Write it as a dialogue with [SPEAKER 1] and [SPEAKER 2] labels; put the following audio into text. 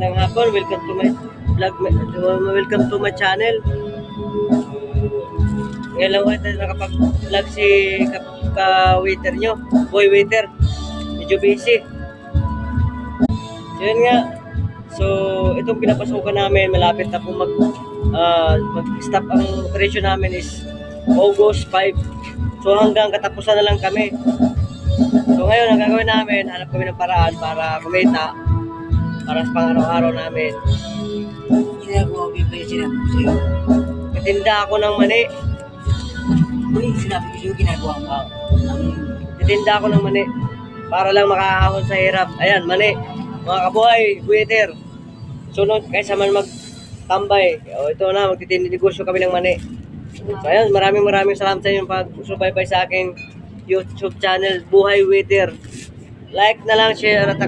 [SPEAKER 1] magandang hapon. Welcome to my vlog. Welcome to my channel. Ngayon lang tayo nakapag-vlog si ka-waiter nyo, boy waiter. Medyo busy. So yun nga. So itong pinapasukan namin, malapit na po mag-stop ang operation namin is August 5. So hanggang katapusan na lang kami. So ngayon, ang gagawin namin, hanap kami ng paraan para kumita para sa pang-araw-araw namin.
[SPEAKER 2] Ginagawa ko yung sinabi ko sa'yo.
[SPEAKER 1] Titinda ako ng mani.
[SPEAKER 2] Muli yung sinabi ko sa'yo, ginagawa ko.
[SPEAKER 1] Titinda ako ng mani para lang makakahon sa hirap. Ayan, mani. Mga kabuhay, waiter. Sunod, kaysa man magtambay. O ito na, magtitinda negosyo kami ng mani. So ayan, maraming salamat sa inyong pag-subaybay sa aking YouTube channel, Buhay Waiter. Like na lang, share at